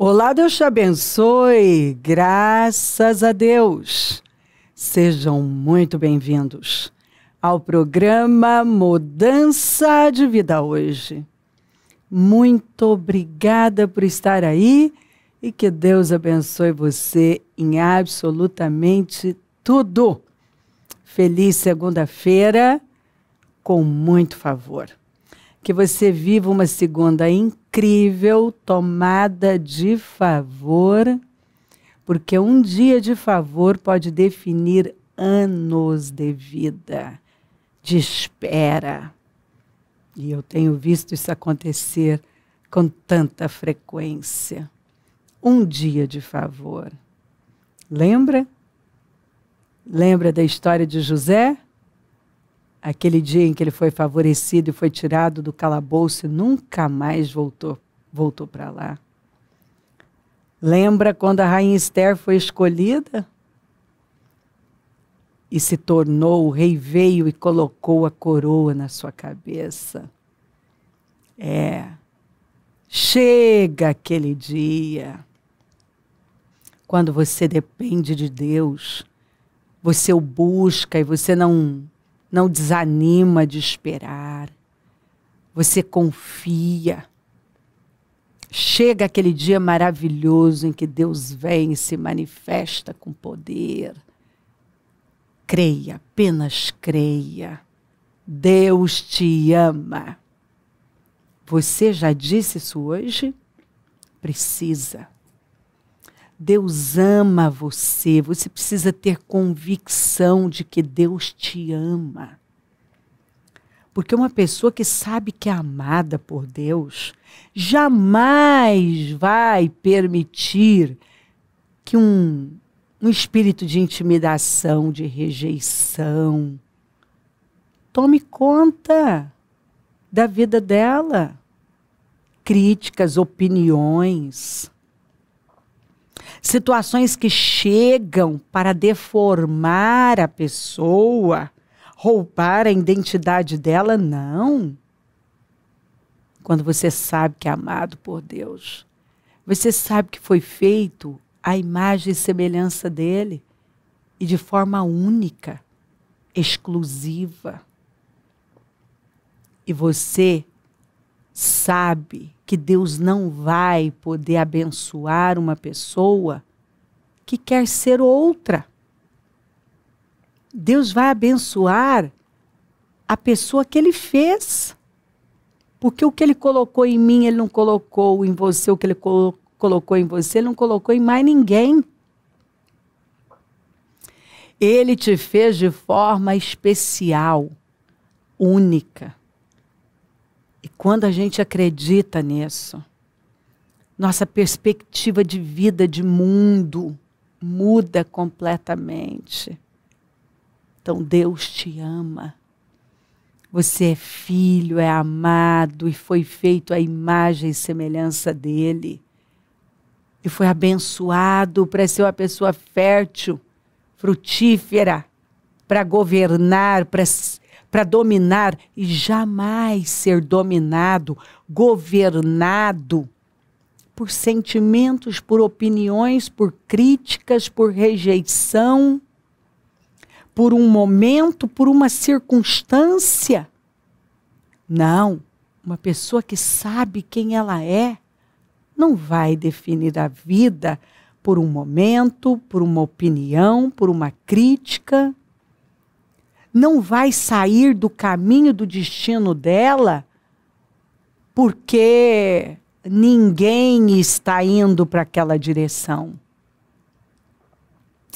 Olá, Deus te abençoe, graças a Deus. Sejam muito bem-vindos ao programa Mudança de Vida hoje. Muito obrigada por estar aí e que Deus abençoe você em absolutamente tudo. Feliz segunda-feira, com muito favor. Que você viva uma segunda incrível, tomada de favor, porque um dia de favor pode definir anos de vida, de espera. E eu tenho visto isso acontecer com tanta frequência. Um dia de favor. Lembra? Lembra da história de José? Aquele dia em que ele foi favorecido e foi tirado do calabouço e nunca mais voltou para lá. Lembra quando a rainha Esther foi escolhida? E se tornou, o rei veio e colocou a coroa na sua cabeça. Chega aquele dia. Quando você depende de Deus, você o busca e você não desanima de esperar. Você confia. Chega aquele dia maravilhoso em que Deus vem e se manifesta com poder. Creia, apenas creia. Deus te ama. Você já disse isso hoje? Precisa. Deus ama você. Você precisa ter convicção de que Deus te ama. Porque uma pessoa que sabe que é amada por Deus jamais vai permitir que um espírito de intimidação, de rejeição, tome conta da vida dela. Críticas, opiniões, situações que chegam para deformar a pessoa, roubar a identidade dela, não. Quando você sabe que é amado por Deus, você sabe que foi feito à imagem e semelhança dele e de forma única, exclusiva. E você sabe que Deus não vai poder abençoar uma pessoa que quer ser outra. Deus vai abençoar a pessoa que Ele fez. Porque o que Ele colocou em mim, Ele não colocou em você. O que Ele colocou em você, Ele não colocou em mais ninguém. Ele te fez de forma especial, única. E quando a gente acredita nisso, nossa perspectiva de vida, de mundo, muda completamente. Então Deus te ama. Você é filho, é amado e foi feito à imagem e semelhança dele. E foi abençoado para ser uma pessoa fértil, frutífera, para governar, para dominar e jamais ser dominado, governado por sentimentos, por opiniões, por críticas, por rejeição, por um momento, por uma circunstância. Não, uma pessoa que sabe quem ela é, não vai definir a vida por um momento, por uma opinião, por uma crítica. Não vai sair do caminho do destino dela porque ninguém está indo para aquela direção.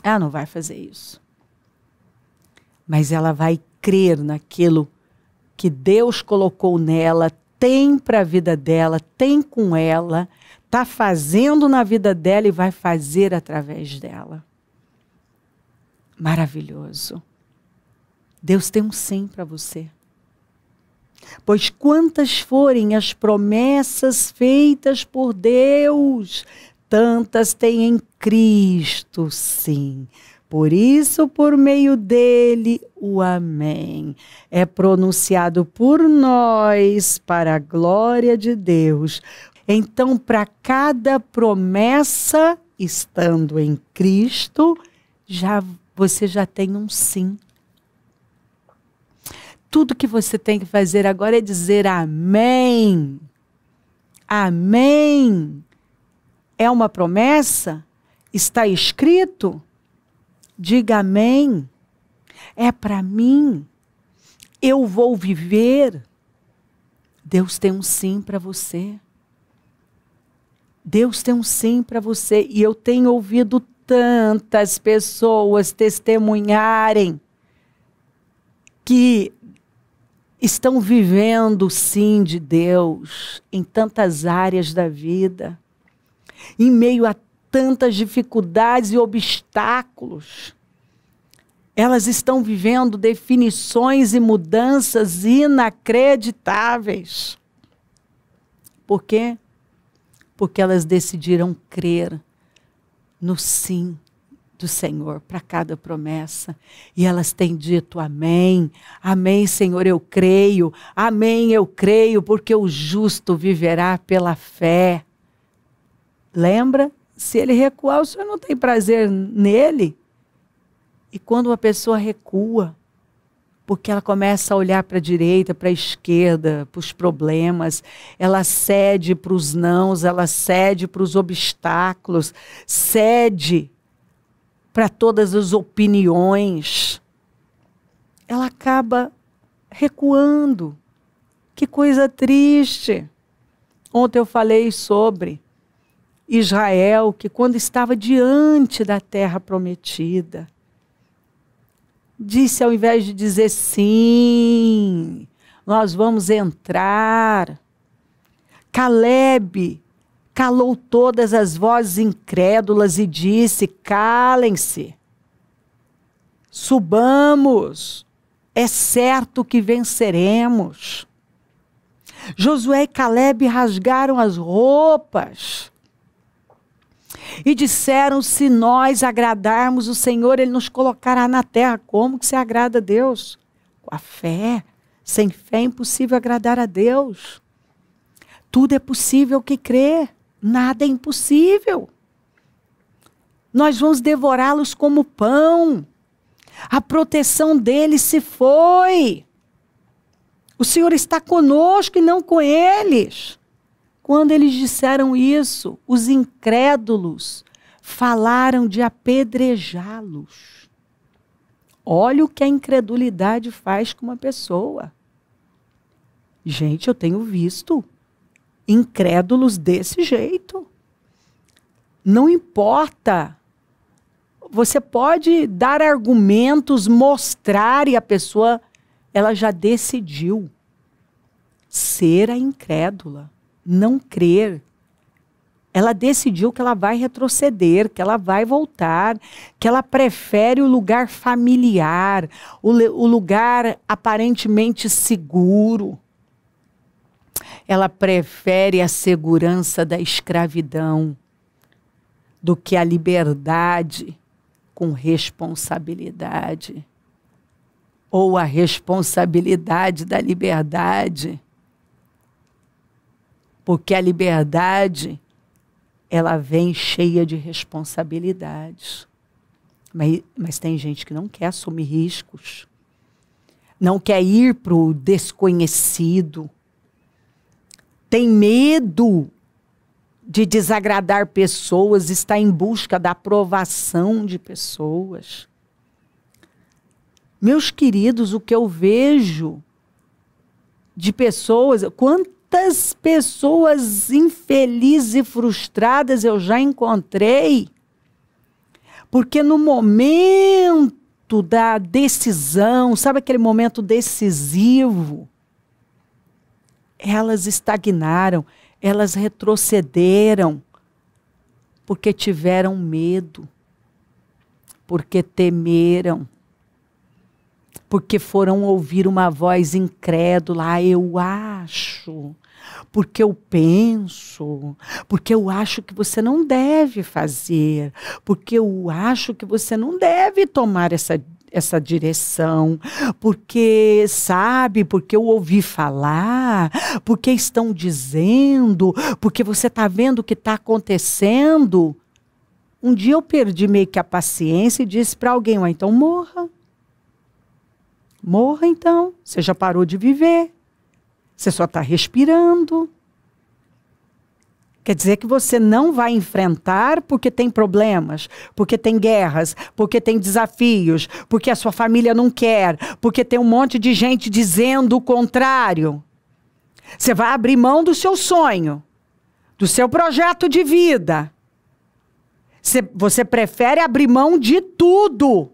Ela não vai fazer isso. Mas ela vai crer naquilo que Deus colocou nela, tem para a vida dela, tem com ela, está fazendo na vida dela e vai fazer através dela. Maravilhoso. Deus tem um sim para você. Pois quantas forem as promessas feitas por Deus, tantas tem em Cristo, sim. Por isso, por meio dele, o amém é pronunciado por nós para a glória de Deus. Então, para cada promessa, estando em Cristo, você já tem um sim. Tudo que você tem que fazer agora é dizer amém. Amém. É uma promessa? Está escrito? Diga amém. É para mim. Eu vou viver. Deus tem um sim para você. Deus tem um sim para você. E eu tenho ouvido tantas pessoas testemunharem que estão vivendo o sim de Deus em tantas áreas da vida, em meio a tantas dificuldades e obstáculos. Elas estão vivendo definições e mudanças inacreditáveis. Por quê? Porque elas decidiram crer no sim do Senhor para cada promessa. E elas têm dito amém. Amém, Senhor, eu creio. Amém, eu creio, porque o justo viverá pela fé. Lembra? Se ele recuar, o Senhor não tem prazer nele. E quando uma pessoa recua, porque ela começa a olhar para a direita, para a esquerda, para os problemas, ela cede para os nãos, ela cede para os obstáculos, cede para todas as opiniões, ela acaba recuando. Que coisa triste. Ontem eu falei sobre Israel, que quando estava diante da terra prometida, disse, ao invés de dizer sim, nós vamos entrar. Caleb calou todas as vozes incrédulas e disse, calem-se, subamos, é certo que venceremos. Josué e Caleb rasgaram as roupas e disseram, se nós agradarmos o Senhor, Ele nos colocará na terra. Como que se agrada a Deus? Com a fé. Sem fé é impossível agradar a Deus. Tudo é possível que crê. Nada é impossível. Nós vamos devorá-los como pão. A proteção deles se foi. O Senhor está conosco e não com eles. Quando eles disseram isso, os incrédulos falaram de apedrejá-los. Olha o que a incredulidade faz com uma pessoa. Gente, eu tenho visto incrédulos desse jeito. Não importa. Você pode dar argumentos, mostrar, e a pessoa, ela já decidiu ser a incrédula. Não crer. Ela decidiu que ela vai retroceder, que ela vai voltar, que ela prefere o lugar familiar, o lugar aparentemente seguro. Ela prefere a segurança da escravidão do que a liberdade com responsabilidade. Ou a responsabilidade da liberdade. Porque a liberdade, ela vem cheia de responsabilidades. Mas tem gente que não quer assumir riscos. Não quer ir para o desconhecido. Tem medo de desagradar pessoas, está em busca da aprovação de pessoas. Meus queridos, o que eu vejo de pessoas, quantas pessoas infelizes e frustradas eu já encontrei, porque no momento da decisão, sabe aquele momento decisivo, elas estagnaram, elas retrocederam, porque tiveram medo, porque temeram, porque foram ouvir uma voz incrédula, eu acho, porque eu penso, porque eu acho que você não deve fazer, porque eu acho que você não deve tomar essa essa direção, porque sabe, porque eu ouvi falar, porque estão dizendo, porque você está vendo o que está acontecendo. Um dia eu perdi meio que a paciência e disse para alguém, então morra. Morra então, você já parou de viver, você só está respirando. Quer dizer que você não vai enfrentar porque tem problemas, porque tem guerras, porque tem desafios, porque a sua família não quer, porque tem um monte de gente dizendo o contrário. Você vai abrir mão do seu sonho, do seu projeto de vida. Você prefere abrir mão de tudo.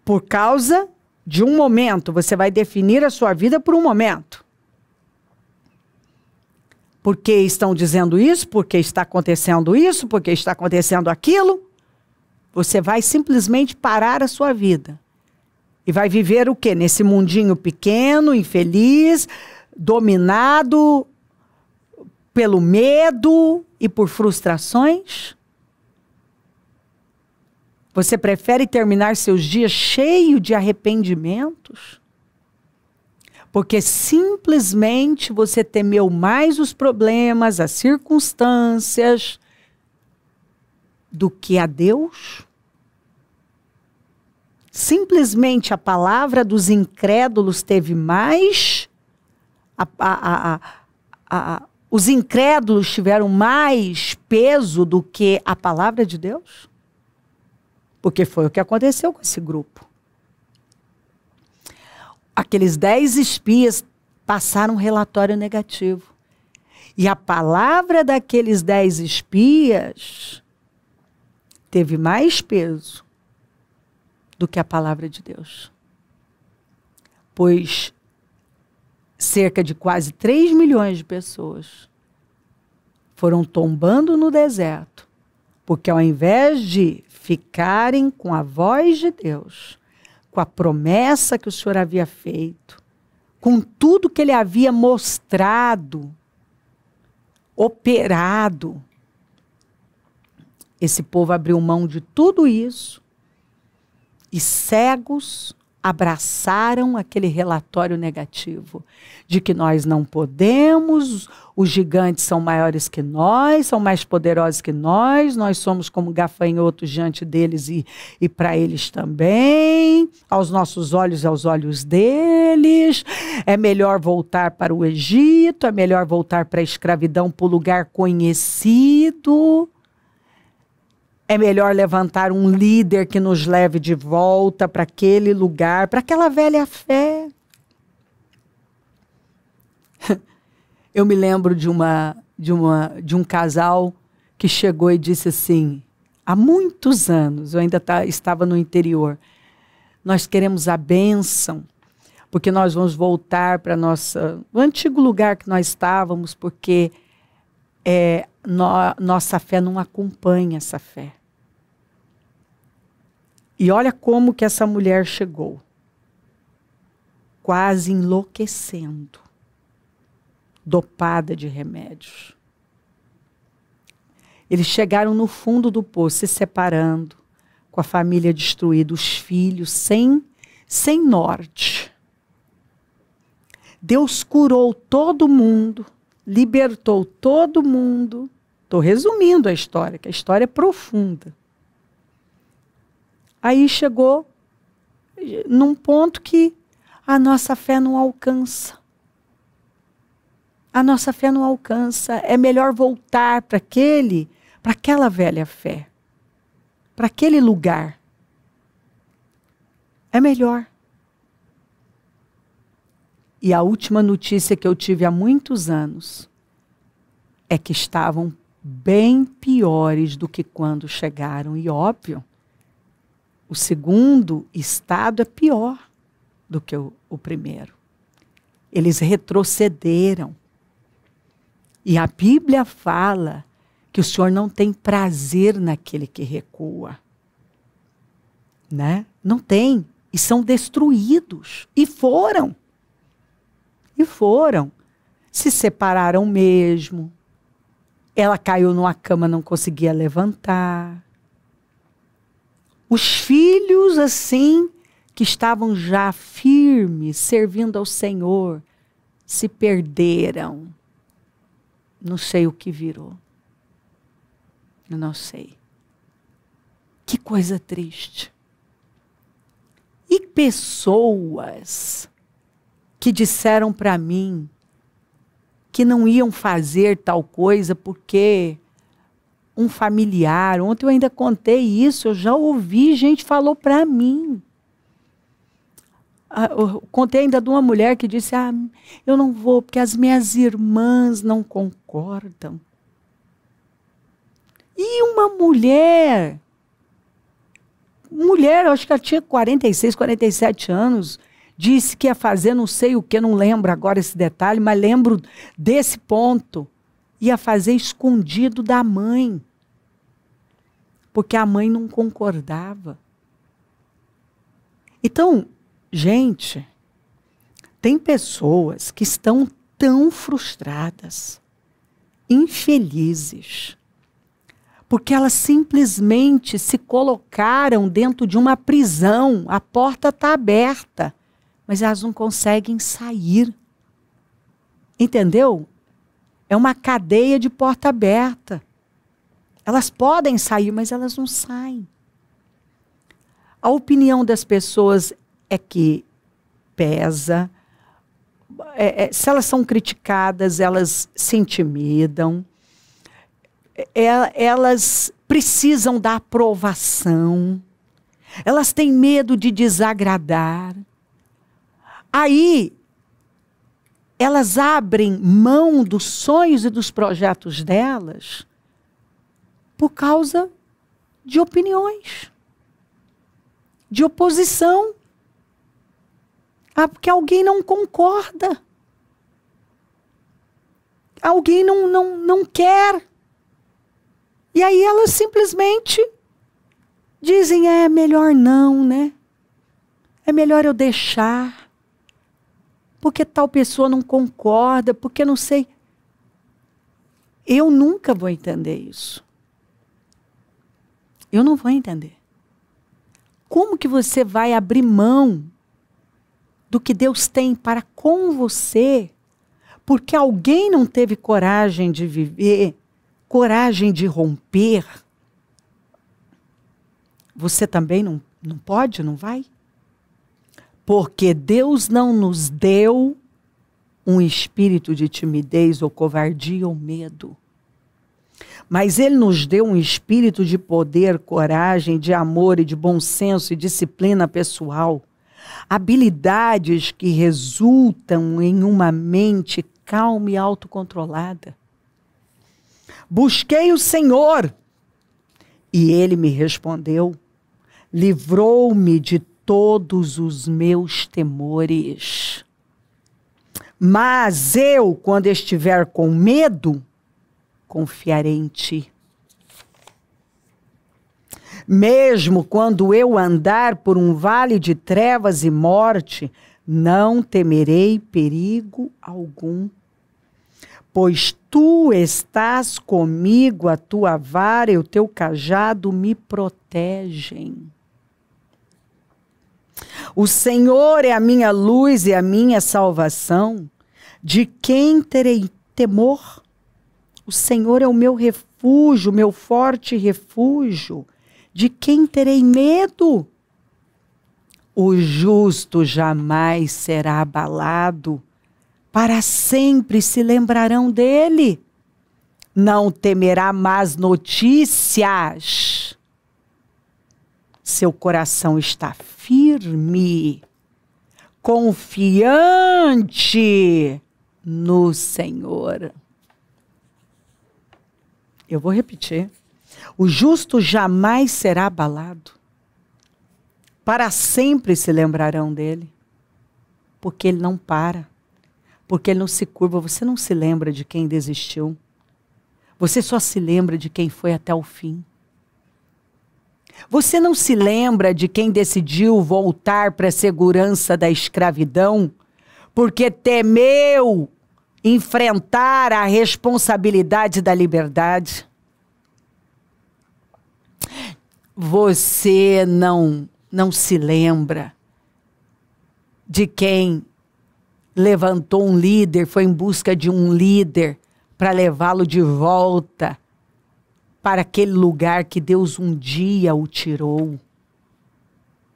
Por causa de um momento. Você vai definir a sua vida por um momento. Porque estão dizendo isso, porque está acontecendo isso, porque está acontecendo aquilo. Você vai simplesmente parar a sua vida. E vai viver o quê? Nesse mundinho pequeno, infeliz, dominado pelo medo e por frustrações? Você prefere terminar seus dias cheio de arrependimentos? Porque simplesmente você temeu mais os problemas, as circunstâncias, do que a Deus? Simplesmente a palavra dos incrédulos teve mais... os incrédulos tiveram mais peso do que a palavra de Deus? Porque foi o que aconteceu com esse grupo. Aqueles 10 espias passaram um relatório negativo. E a palavra daqueles 10 espias teve mais peso do que a palavra de Deus. Pois cerca de quase 3 milhões de pessoas foram tombando no deserto, porque ao invés de ficarem com a voz de Deus, com a promessa que o Senhor havia feito, com tudo que ele havia mostrado, operado, esse povo abriu mão de tudo isso e cegos abraçaram aquele relatório negativo de que nós não podemos, os gigantes são maiores que nós, são mais poderosos que nós somos como gafanhotos diante deles e para eles também, aos nossos olhos e aos olhos deles, é melhor voltar para o Egito, é melhor voltar para a escravidão, para o lugar conhecido. É melhor levantar um líder que nos leve de volta para aquele lugar, para aquela velha fé. Eu me lembro de um casal que chegou e disse assim, há muitos anos, eu ainda estava no interior, nós queremos a bênção, porque nós vamos voltar para o antigo lugar que nós estávamos, porque nossa fé não acompanha essa fé. E olha como que essa mulher chegou. Quase enlouquecendo. Dopada de remédios. Eles chegaram no fundo do poço, se separando, com a família destruída, os filhos sem norte. Deus curou todo mundo, libertou todo mundo. Estou resumindo a história, que a história é profunda. Aí chegou num ponto que a nossa fé não alcança. A nossa fé não alcança. É melhor voltar para aquela velha fé. Para aquele lugar. É melhor. E a última notícia que eu tive há muitos anos é que estavam bem piores do que quando chegaram. E óbvio, o segundo estado é pior do que o primeiro. Eles retrocederam. E a Bíblia fala que o Senhor não tem prazer naquele que recua. Né? Não tem. E são destruídos. E foram. Se separaram mesmo. Ela caiu numa cama, não conseguia levantar. Os filhos, assim, que estavam já firmes, servindo ao Senhor, se perderam. Não sei o que virou. Eu não sei. Que coisa triste. E pessoas que disseram para mim que não iam fazer tal coisa porque um familiar, ontem eu ainda contei isso, eu já ouvi, gente falou para mim. Eu contei ainda de uma mulher que disse, eu não vou porque as minhas irmãs não concordam. E uma mulher, eu acho que ela tinha 46, 47 anos, disse que ia fazer não sei o que, não lembro agora esse detalhe, mas lembro desse ponto. Ia fazer escondido da mãe. Porque a mãe não concordava. Então, gente, tem pessoas que estão tão frustradas, infelizes, porque elas simplesmente se colocaram dentro de uma prisão, a porta está aberta, mas elas não conseguem sair. Entendeu? É uma cadeia de porta aberta. Elas podem sair, mas elas não saem. A opinião das pessoas é que pesa. Se elas são criticadas, elas se intimidam. Elas precisam da aprovação. Elas têm medo de desagradar. Aí, elas abrem mão dos sonhos e dos projetos delas por causa de opiniões, de oposição. Porque alguém não concorda. Alguém não quer. E aí elas simplesmente dizem, é melhor não, né? É melhor eu deixar. Porque tal pessoa não concorda, porque não sei. Eu nunca vou entender isso. Eu não vou entender. Como que você vai abrir mão do que Deus tem para com você, porque alguém não teve coragem de viver, coragem de romper? Você também não pode, não vai? Porque Deus não nos deu um espírito de timidez ou covardia ou medo. Mas Ele nos deu um espírito de poder, coragem, de amor e de bom senso e disciplina pessoal. Habilidades que resultam em uma mente calma e autocontrolada. Busquei o Senhor e Ele me respondeu. Livrou-me de todos os meus temores. Mas eu, quando estiver com medo, confiarei em Ti. Mesmo quando eu andar por um vale de trevas e morte, não temerei perigo algum. Pois Tu estás comigo, a Tua vara e o Teu cajado me protegem. O Senhor é a minha luz e a minha salvação. De quem terei temor? O Senhor é o meu refúgio, meu forte refúgio. De quem terei medo? O justo jamais será abalado. Para sempre se lembrarão dele. Não temerá más notícias. Seu coração está firme, confiante no Senhor. Eu vou repetir. O justo jamais será abalado. Para sempre se lembrarão dele. Porque ele não para. Porque ele não se curva. Você não se lembra de quem desistiu. Você só se lembra de quem foi até o fim. Você não se lembra de quem decidiu voltar para a segurança da escravidão porque temeu enfrentar a responsabilidade da liberdade? você não se lembra de quem levantou um líder, foi em busca de um líder para levá-lo de volta para aquele lugar que Deus um dia o tirou.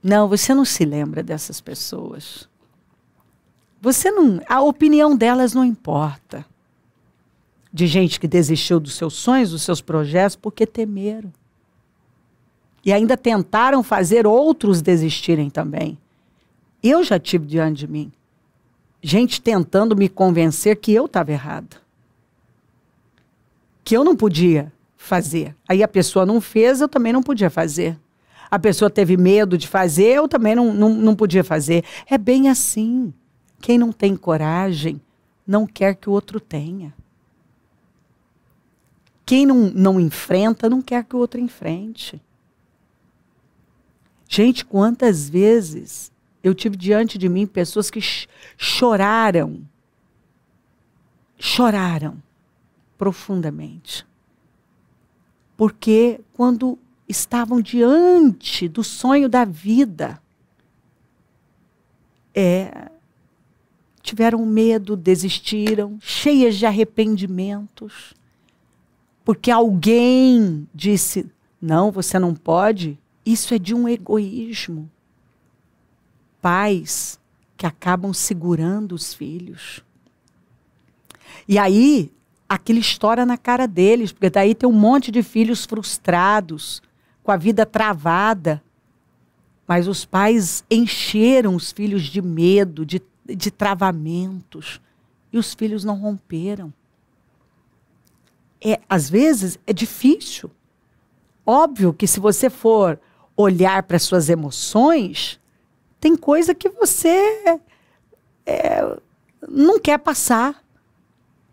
Não, você não se lembra dessas pessoas. Você não, a opinião delas não importa. De gente que desistiu dos seus sonhos, dos seus projetos, porque temeram. E ainda tentaram fazer outros desistirem também. Eu já tive diante de mim gente tentando me convencer que eu estava errada. Que eu não podia fazer. Aí a pessoa não fez, eu também não podia fazer. A pessoa teve medo de fazer, eu também não podia fazer. É bem assim. Quem não tem coragem não quer que o outro tenha. Quem não enfrenta não quer que o outro enfrente. Gente, quantas vezes eu tive diante de mim pessoas que choraram profundamente. Porque quando estavam diante do sonho da vida, tiveram medo, desistiram, cheias de arrependimentos, porque alguém disse, não, você não pode. Isso é de um egoísmo. Pais que acabam segurando os filhos. E aí, aquilo estoura na cara deles, porque daí tem um monte de filhos frustrados, com a vida travada. Mas os pais encheram os filhos de medo, de travamentos. E os filhos não romperam. Às vezes, é difícil. Óbvio que se você for olhar para as suas emoções, tem coisa que você não quer passar.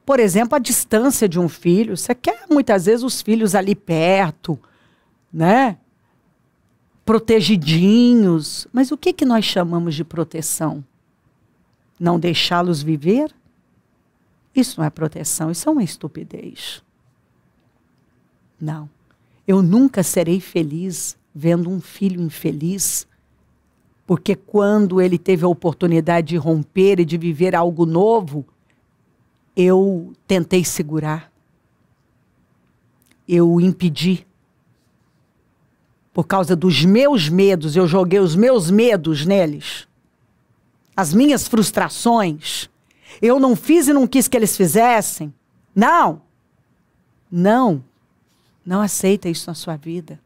Por exemplo, a distância de um filho. Você quer, muitas vezes, os filhos ali perto, né? Protegidinhos. Mas o que nós chamamos de proteção? Não deixá-los viver? Isso não é proteção, isso é uma estupidez. Não. Eu nunca serei feliz vendo um filho infeliz, porque quando ele teve a oportunidade de romper e de viver algo novo, eu tentei segurar. Eu impedi. Por causa dos meus medos, eu joguei os meus medos neles. As minhas frustrações. Eu não fiz e não quis que eles fizessem. Não. Não. Não aceita isso na sua vida.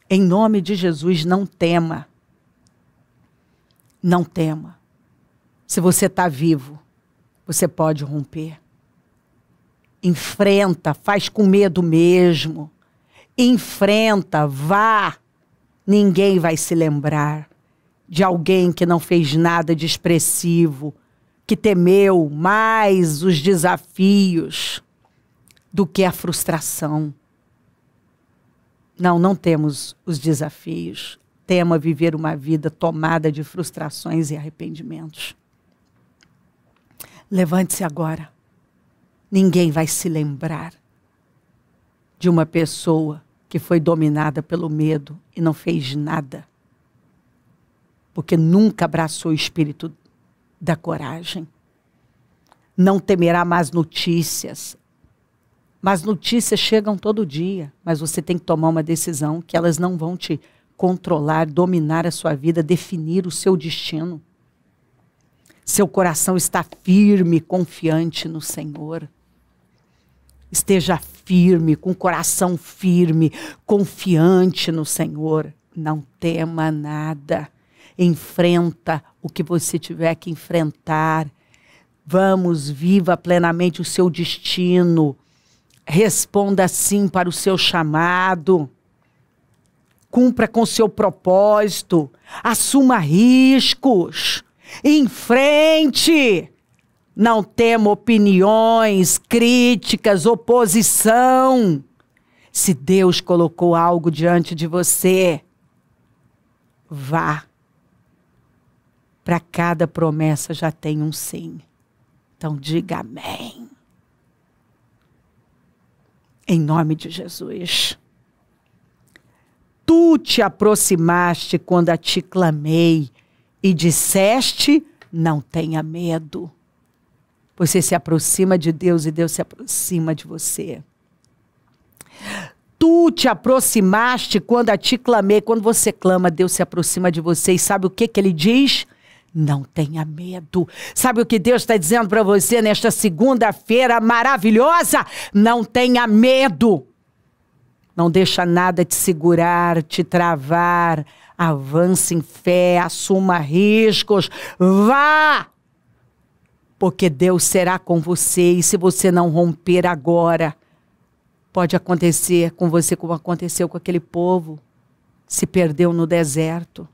Em nome de Jesus, não tema. Não tema. Se você está vivo, você pode romper. Enfrenta, faz com medo mesmo. Enfrenta, vá. Ninguém vai se lembrar de alguém que não fez nada de expressivo, que temeu mais os desafios do que a frustração. Não temos os desafios. Tema viver uma vida tomada de frustrações e arrependimentos. Levante-se agora. Ninguém vai se lembrar de uma pessoa que foi dominada pelo medo e não fez nada. Porque nunca abraçou o espírito da coragem. Não temerá más notícias. Mas notícias chegam todo dia, mas você tem que tomar uma decisão que elas não vão te controlar, dominar a sua vida, definir o seu destino. Seu coração está firme, confiante no Senhor. Esteja firme, com o coração firme, confiante no Senhor. Não tema nada. Enfrenta o que você tiver que enfrentar. Vamos, viva plenamente o seu destino. Responda sim para o seu chamado. Cumpra com o seu propósito. Assuma riscos. Enfrente. Não tema opiniões, críticas, oposição. Se Deus colocou algo diante de você, vá. Para cada promessa já tem um sim. Então diga amém. Em nome de Jesus. Tu te aproximaste quando a ti clamei e disseste, não tenha medo. Você se aproxima de Deus e Deus se aproxima de você. Tu te aproximaste quando a ti clamei. Quando você clama, Deus se aproxima de você. E sabe o que ele diz? Não tenha medo. Sabe o que Deus está dizendo para você nesta segunda-feira maravilhosa? Não tenha medo. Não deixa nada te segurar, te travar. Avance em fé, assuma riscos. Vá! Porque Deus será com você. E se você não romper agora, pode acontecer com você como aconteceu com aquele povo. Se perdeu no deserto.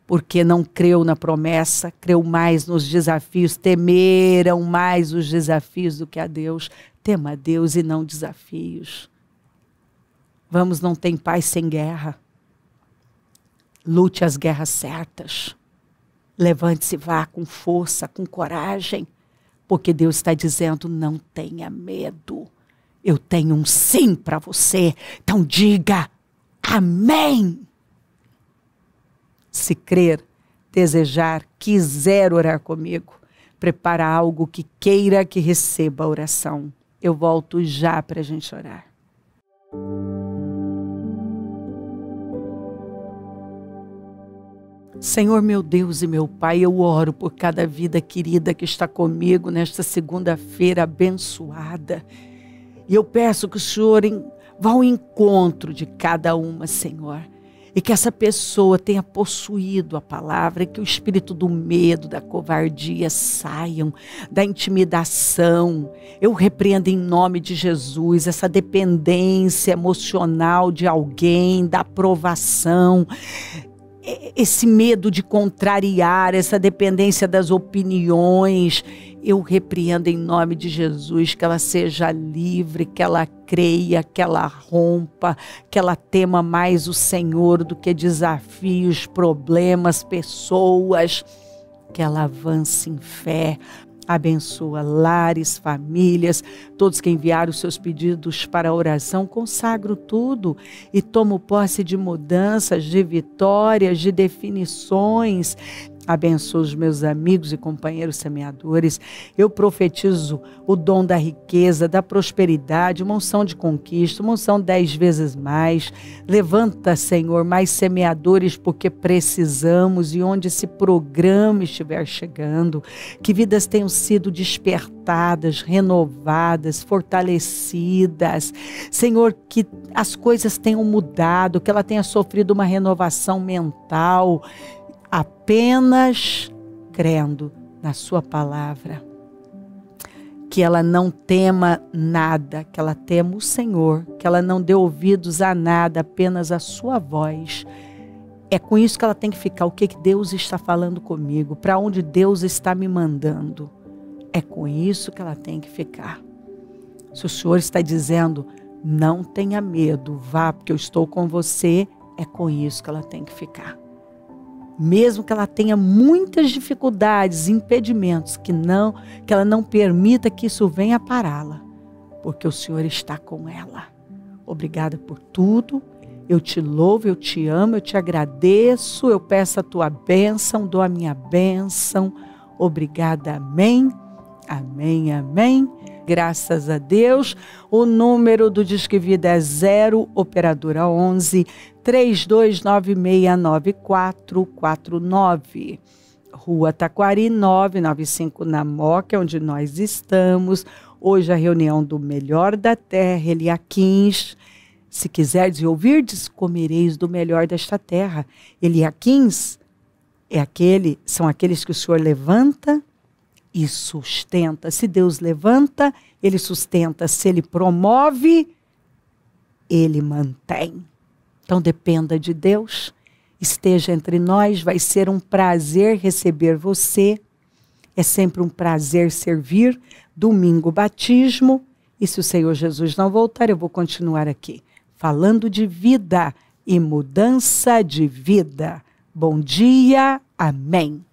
Porque não creu na promessa, creu mais nos desafios, temeram mais os desafios do que a Deus. Tema a Deus e não desafios. Vamos, não tem paz sem guerra. Lute as guerras certas. Levante-se, vá com força, com coragem. Porque Deus está dizendo, não tenha medo. Eu tenho um sim para você. Então diga, amém. Se crer, desejar, quiser orar comigo, prepara algo que queira que receba a oração. Eu volto já para a gente orar. Senhor, meu Deus e meu Pai, eu oro por cada vida querida que está comigo nesta segunda-feira abençoada. E eu peço que o Senhor vá ao encontro de cada uma, Senhor. E que essa pessoa tenha possuído a palavra, e que o espírito do medo, da covardia saiam, da intimidação. Eu repreendo em nome de Jesus essa dependência emocional de alguém, da aprovação, esse medo de contrariar, essa dependência das opiniões. Eu repreendo em nome de Jesus que ela seja livre, que ela creia, que ela rompa, que ela tema mais o Senhor do que desafios, problemas, pessoas, que ela avance em fé. Abençoa lares, famílias, todos que enviaram os seus pedidos para a oração, consagro tudo e tomo posse de mudanças, de vitórias, de definições. Abençoa os meus amigos e companheiros semeadores. Eu profetizo o dom da riqueza, da prosperidade, uma unção de conquista, uma unção 10 vezes mais. Levanta, Senhor, mais semeadores, porque precisamos, e onde esse programa estiver chegando, que vidas tenham sido despertadas, renovadas, fortalecidas. Senhor, que as coisas tenham mudado, que ela tenha sofrido uma renovação mental, apenas crendo na sua palavra. Que ela não tema nada, que ela tema o Senhor, que ela não dê ouvidos a nada, apenas a sua voz. É com isso que ela tem que ficar. O que Deus está falando comigo? Para onde Deus está me mandando? É com isso que ela tem que ficar. Se o Senhor está dizendo, não tenha medo, vá, porque eu estou com você, é com isso que ela tem que ficar. Mesmo que ela tenha muitas dificuldades, impedimentos, que ela não permita que isso venha pará-la, porque o Senhor está com ela. Obrigada por tudo, eu te louvo, eu te amo, eu te agradeço, eu peço a tua bênção, dou a minha bênção. Obrigada, amém, amém, amém. Graças a Deus. O número do Disque Vida é 0 operadora 11 32969449. Rua Taquari 995 na Moca, onde nós estamos. Hoje a reunião do Melhor da Terra, Eliaquins. Se quiserdes ouvirdes, comereis do melhor desta terra. Eliaquins são aqueles que o Senhor levanta e sustenta. Se Deus levanta, Ele sustenta. Se Ele promove, Ele mantém. Então dependa de Deus. Esteja entre nós. Vai ser um prazer receber você. É sempre um prazer servir. Domingo, batismo. E se o Senhor Jesus não voltar, eu vou continuar aqui, falando de vida e mudança de vida. Bom dia. Amém.